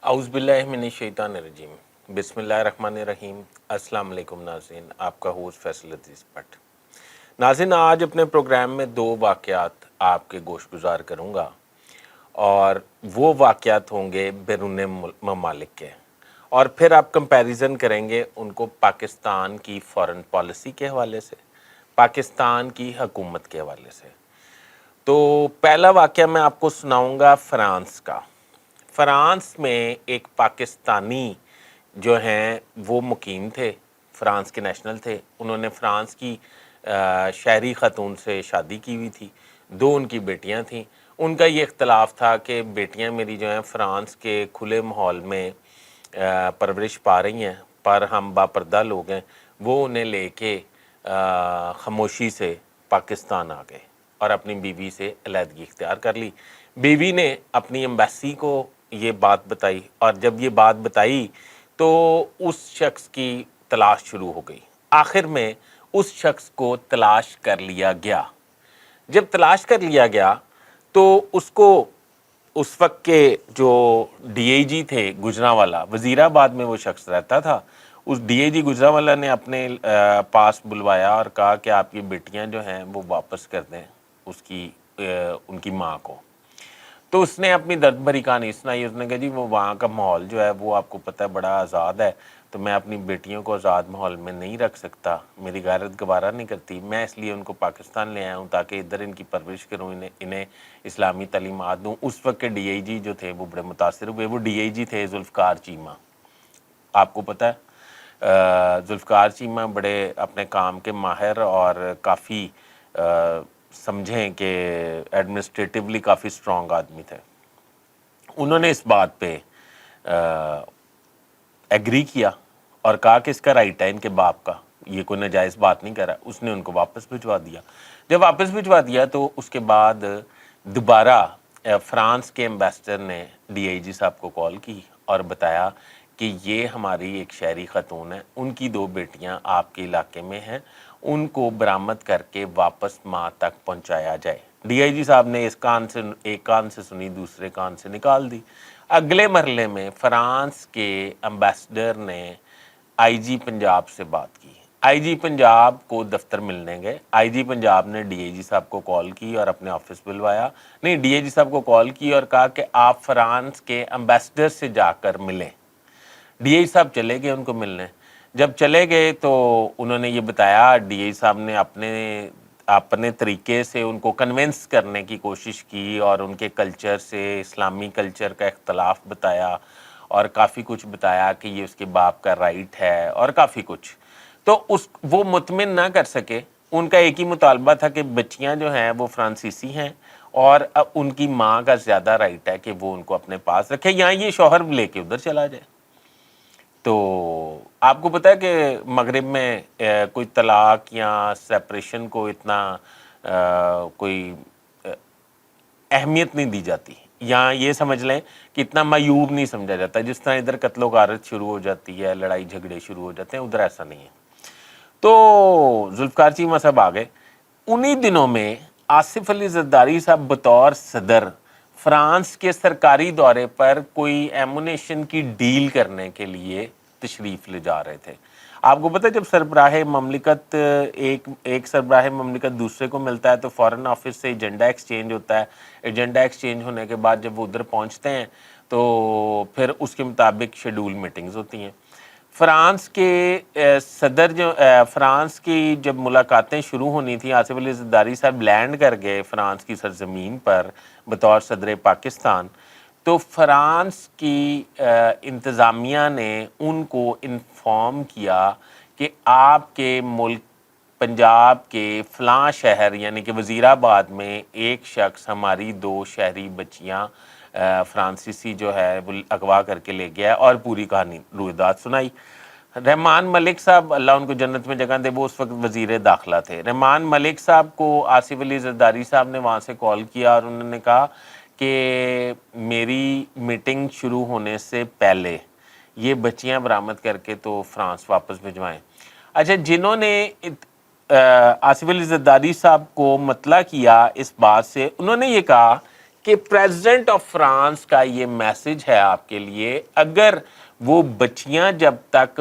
اعوذ باللہ من الشیطان الرجیم بسم اللہ الرحمن الرحیم۔ السلام علیکم ناظرین، آپ کا ہوسٹ فیصل عزیز بٹ۔ ناظرین، آج اپنے پروگرام میں 2 واقعات آپ کے گوش گزار کروں گا، اور وہ واقعات ہوں گے بیرون ممالک کے، اور پھر آپ کمپیریزن کریں گے ان کو پاکستان کی فارن پالیسی کے حوالے سے، پاکستان کی حکومت کے حوالے سے۔ تو پہلا واقعہ میں آپ کو سناؤں گا فرانس کا۔ فرانس میں ایک پاکستانی جو ہیں وہ مقیم تھے، فرانس کے نیشنل تھے۔ انہوں نے فرانس کی شہری خاتون سے شادی کی ہوئی تھی، 2 ان کی بیٹیاں تھیں۔ ان کا یہ اختلاف تھا کہ بیٹیاں میری جو ہیں فرانس کے کھلے ماحول میں پرورش پا رہی ہیں، پر ہم باپردہ لوگ ہیں، وہ انہیں لے کے خاموشی سے پاکستان آ گئے اور اپنی بیوی سے علیحدگی اختیار کر لی۔ بیوی نے اپنی ایمبیسی کو یہ بات بتائی، اور جب یہ بات بتائی تو اس شخص کی تلاش شروع ہو گئی۔ آخر میں اس شخص کو تلاش کر لیا گیا۔ جب تلاش کر لیا گیا تو اس کو اس وقت کے جو ڈی آئی جی تھے گجرانوالہ، وزیر آباد میں وہ شخص رہتا تھا، اس ڈی آئی جی گجرانوالہ نے اپنے پاس بلوایا اور کہا کہ آپ کی بیٹیاں جو ہیں وہ واپس کر دیں ان کی ماں کو۔ تو اس نے اپنی درد بھری کہانی سنائی۔ اس نے کہا جی وہ وہاں کا ماحول جو ہے وہ آپ کو پتہ ہے بڑا آزاد ہے، تو میں اپنی بیٹیوں کو آزاد ماحول میں نہیں رکھ سکتا، میری غیرت گوارا نہیں کرتی، میں اس لیے ان کو پاکستان لے آیا ہوں تاکہ ادھر ان کی پرورش کروں، انہیں اسلامی تعلیمات دوں۔ اس وقت کے ڈی آئی جی جو تھے وہ بڑے متاثر ہوئے۔ وہ ڈی آئی جی تھے ذوالفقار چیمہ، آپ کو پتہ ہے ذوالفقار چیمہ بڑے اپنے کام کے ماہر اور کافی سمجھیں کہ ایڈمنسٹریٹیولی کافی سٹرونگ آدمی تھے۔ انہوں نے اس بات پہ ایگری کیا اور کہا کہ اس کا رائٹ ہے ان کے باپ کا، یہ کوئی ناجائز بات نہیں کر رہا۔ اس نے ان کو واپس بھجوا دیا۔ جب واپس بھجوا دیا تو اس کے بعد دوبارہ فرانس کے ایمبیسڈر نے ڈی آئی جی صاحب کو کال کی اور بتایا کہ یہ ہماری ایک شہری خاتون ہے، ان کی 2 بیٹیاں آپ کے علاقے میں ہیں، ان کو برآمد کر کے واپس ماں تک پہنچایا جائے۔ ڈی آئی جی صاحب نے ایک کان سے سنی، دوسرے کان سے نکال دی۔ اگلے مرحلے میں فرانس کے امبیسڈر نے آئی جی پنجاب سے بات کی۔ آئی جی پنجاب کو دفتر ملنے گئے۔ آئی جی پنجاب نے ڈی آئی جی صاحب کو کال کی اور اپنے آفس بلوایا، نہیں ڈی آئی جی صاحب کو کال کی اور کہا کہ آپ فرانس کے امبیسڈر سے جا کر ملیں۔ ڈی آئی صاحب چلے گئے ان کو ملنے۔ جب چلے گئے تو انہوں نے یہ بتایا، ڈی آئی صاحب نے اپنے طریقے سے ان کو کنونس کرنے کی کوشش کی اور ان کے کلچر سے، اسلامی کلچر کا اختلاف بتایا اور کافی کچھ بتایا کہ یہ اس کے باپ کا رائٹ ہے اور کافی کچھ۔ تو وہ مطمئن نہ کر سکے۔ ان کا ایک ہی مطالبہ تھا کہ بچیاں جو ہیں وہ فرانسیسی ہیں اور ان کی ماں کا زیادہ رائٹ ہے کہ وہ ان کو اپنے پاس رکھے، یا یہ شوہر لے کے ادھر چلا جائے۔ تو آپ کو پتہ ہے کہ مغرب میں کوئی طلاق یا سیپریشن کو اتنا کوئی اہمیت نہیں دی جاتی، یا یہ سمجھ لیں کہ اتنا معیوب نہیں سمجھا جاتا۔ جس طرح ادھر قتل و غارت شروع ہو جاتی ہے، لڑائی جھگڑے شروع ہو جاتے ہیں، ادھر ایسا نہیں ہے۔ تو ذوالفقار چیمہ صاحب آ گئے۔ انہی دنوں میں آصف علی زرداری صاحب بطور صدر فرانس کے سرکاری دورے پر کوئی ایمونیشن کی ڈیل کرنے کے لیے تشریف لے جا رہے تھے۔ آپ کو پتہ ہے جب سربراہ مملکت ایک سربراہ مملکت دوسرے کو ملتا ہے تو فارن آفس سے ایجنڈا ایکسچینج ہوتا ہے۔ ایجنڈا ایکسچینج ہونے کے بعد جب وہ ادھر پہنچتے ہیں تو پھر اس کے مطابق شیڈول میٹنگز ہوتی ہیں۔ فرانس کے صدر فرانس کی جب ملاقاتیں شروع ہونی تھیں، آصف علی زرداری صاحب لینڈ کر گئے فرانس کی سرزمین پر بطور صدر پاکستان، تو فرانس کی انتظامیہ نے ان کو انفارم کیا کہ آپ کے ملک پنجاب کے فلاں شہر یعنی کہ وزیر آباد میں ایک شخص ہماری 2 شہری بچیاں فرانسیسی جو ہے وہ اغوا کر کے لے گیا، اور پوری کہانی رویداد سنائی۔ رحمان ملک صاحب، اللہ ان کو جنت میں جگہ دے، وہ اس وقت وزیر داخلہ تھے۔ رحمان ملک صاحب کو آصف علی زرداری صاحب نے وہاں سے کال کیا اور انہوں نے کہا کہ میری میٹنگ شروع ہونے سے پہلے یہ بچیاں برآمد کر کے تو فرانس واپس بھجوائیں۔ اچھا، جنہوں نے آصف علی زرداری صاحب کو مطلع کیا اس بات سے، انہوں نے یہ کہا کہ پریزیڈنٹ آف فرانس کا یہ میسج ہے آپ کے لیے، اگر وہ بچیاں جب تک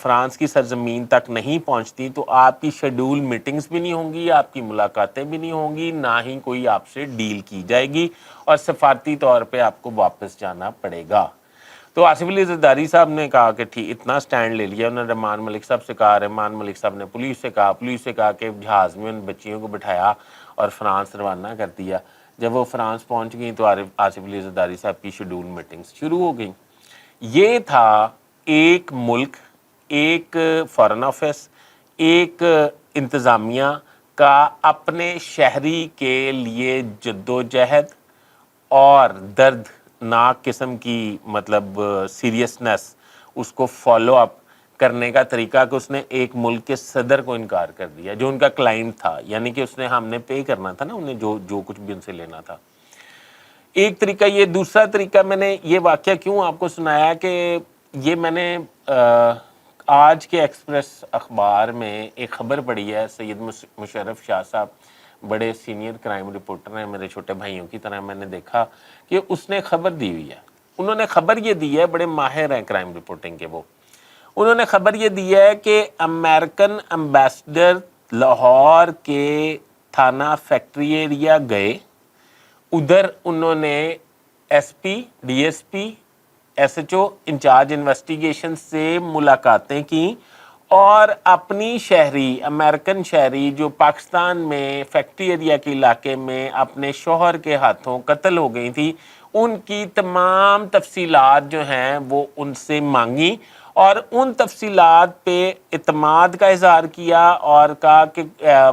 فرانس کی سرزمین تک نہیں پہنچتی تو آپ کی شیڈول میٹنگز بھی نہیں ہوں گی، آپ کی ملاقاتیں بھی نہیں ہوں گی، نہ ہی کوئی آپ سے ڈیل کی جائے گی، اور سفارتی طور پہ آپ کو واپس جانا پڑے گا۔ تو آصف علی زرداری صاحب نے کہا کہ ٹھیک، اتنا سٹینڈ لے لیا انہوں نے، رحمان ملک صاحب سے کہا، رحمان ملک صاحب نے پولیس سے کہا کہ جہاز میں ان بچیوں کو بٹھایا اور فرانس روانہ کر دیا۔ جب وہ فرانس پہنچ گئیں تو آصف علی زرداری صاحب کی شیڈول میٹنگز شروع ہو گئیں۔ یہ تھا ایک ملک، ایک فارن آفس، ایک انتظامیہ کا اپنے شہری کے لیے جدوجہد اور دردناک قسم کی مطلب سیریسنس، اس کو فالو اپ کرنے کا طریقہ کہ اس نے ایک ملک کے صدر کو انکار کر دیا جو ان کا کلائنٹ تھا، یعنی کہ اس نے ہم نے پے کرنا تھا نا انہیں جو کچھ بھی ان سے لینا تھا۔ ایک طریقہ یہ، دوسرا طریقہ میں نے یہ واقعہ کیوں آپ کو سنایا کہ یہ میں نے آج کے ایکسپریس اخبار میں ایک خبر پڑھی ہے، سید مشرف شاہ صاحب بڑے سینئر کرائم رپورٹر ہیں، میرے چھوٹے بھائیوں کی طرح، میں نے دیکھا کہ اس نے خبر دی ہوئی ہے، انہوں نے خبر یہ دی ہے، بڑے ماہر ہیں کرائم رپورٹنگ کے وہ، انہوں نے خبر یہ دی ہے کہ امریکن امبیسڈر لاہور کے تھانہ فیکٹری ایریا گئے، ادھر انہوں نے S P, D S P, S H O incharge investigation سے ملاقاتیں کی، اور اپنی شہری، امریکن شہری جو پاکستان میں فیکٹری ایریا کے علاقے میں اپنے شوہر کے ہاتھوں قتل ہو گئی تھی، ان کی تمام تفصیلات جو ہیں وہ ان سے مانگی، اور ان تفصیلات پہ اعتماد کا اظہار کیا اور کہا کہ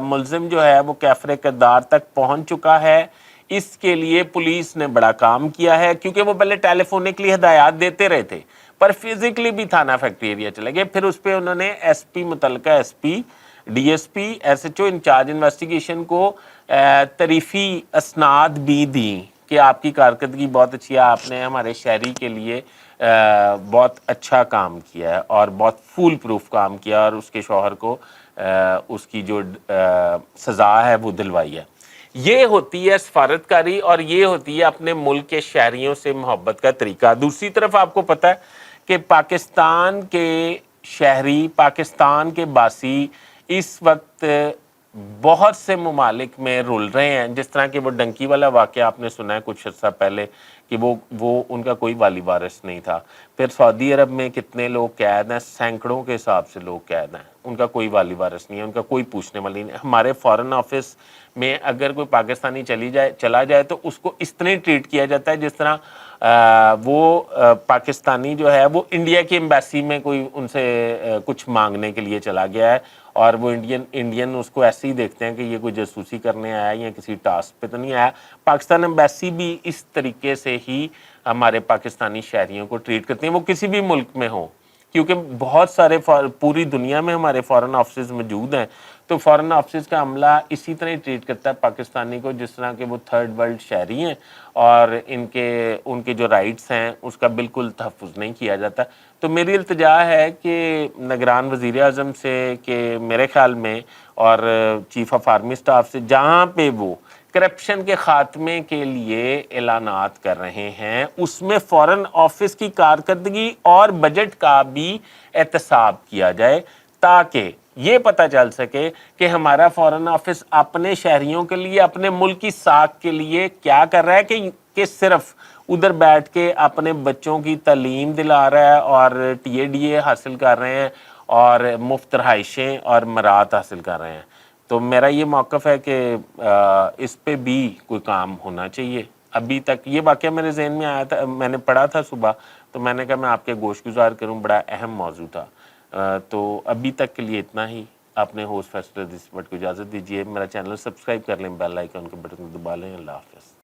ملزم جو ہے وہ کیفر کردار تک پہنچ چکا ہے۔ اس کے لیے پولیس نے بڑا کام کیا ہے، کیونکہ وہ پہلے ٹیلی فونکلی ہدایات دیتے رہے تھے، پر فزیکلی بھی تھانہ فیکٹری ایریا چلے گئے۔ پھر اس پہ انہوں نے ایس پی، متعلقہ S P, D S P, S H O incharge investigation کو تعریفی اسناد بھی دیں کہ آپ کی کارکردگی بہت اچھی ہے، آپ نے ہمارے شہری کے لیے بہت اچھا کام کیا ہے اور بہت فول پروف کام کیا، اور اس کے شوہر کو اس کی جو سزا ہے وہ دلوائی ہے۔ یہ ہوتی ہے سفارتکاری، اور یہ ہوتی ہے اپنے ملک کے شہریوں سے محبت کا طریقہ۔ دوسری طرف آپ کو پتہ ہے کہ پاکستان کے شہری، پاکستان کے باسی اس وقت بہت سے ممالک میں رول رہے ہیں، جس طرح کہ وہ ڈنکی والا واقعہ آپ نے سنا ہے کچھ عرصہ پہلے کہ وہ ان کا کوئی والی وارث نہیں تھا۔ پھر سعودی عرب میں کتنے لوگ قید ہیں، سینکڑوں کے حساب سے لوگ قید ہیں، ان کا کوئی والی وارث نہیں ہے، ان کا کوئی پوچھنے والی نہیں۔ ہمارے فارن آفس میں اگر کوئی پاکستانی چلا جائے تو اس کو اس طرح ٹریٹ کیا جاتا ہے جس طرح وہ پاکستانی جو ہے وہ انڈیا کی ایمبیسی میں کوئی ان سے کچھ مانگنے کے لیے چلا گیا ہے، اور وہ انڈین اس کو ایسے ہی دیکھتے ہیں کہ یہ کوئی جاسوسی کرنے آیا یا کسی ٹاسک پہ تو نہیں آیا۔ پاکستان ایمبیسی بھی اس طریقے سے ہی ہمارے پاکستانی شہریوں کو ٹریٹ کرتے ہیں، وہ کسی بھی ملک میں ہوں، کیونکہ بہت سارے پوری دنیا میں ہمارے فارن آفسز موجود ہیں، تو فارن آفسز کا عملہ اسی طرح ٹریٹ کرتا ہے پاکستانی کو جس طرح کہ وہ تھرڈ ورلڈ شہری ہیں، اور ان کے جو رائٹس ہیں اس کا بالکل تحفظ نہیں کیا جاتا۔ تو میری التجا ہے کہ نگران وزیر اعظم سے کہ میرے خیال میں، اور چیف آف آرمی اسٹاف سے، جہاں پہ وہ کرپشن کے خاتمے کے لیے اعلانات کر رہے ہیں، اس میں فارن آفس کی کارکردگی اور بجٹ کا بھی احتساب کیا جائے، تاکہ یہ پتہ چل سکے کہ ہمارا فارن آفس اپنے شہریوں کے لیے، اپنے ملک کی ساکھ کے لیے کیا کر رہا ہے، کہ صرف ادھر بیٹھ کے اپنے بچوں کی تعلیم دلا رہا ہے اور ٹی اے ڈی اے حاصل کر رہے ہیں اور مفت رہائشیں اور مرات حاصل کر رہے ہیں۔ تو میرا یہ موقف ہے کہ اس پہ بھی کوئی کام ہونا چاہیے۔ ابھی تک یہ واقعہ میرے ذہن میں آیا تھا، میں نے پڑھا تھا صبح، تو میں نے کہا میں آپ کے گوش گزار کروں، بڑا اہم موضوع تھا۔ تو ابھی تک کے لیے اتنا ہی۔ اپنے ہوسٹ فیصل عزیز بٹ کو اجازت دیجیے، میرا چینل سبسکرائب کر لیں، بیل آئیکن کے بٹن کو دبا لیں۔ اللہ حافظ۔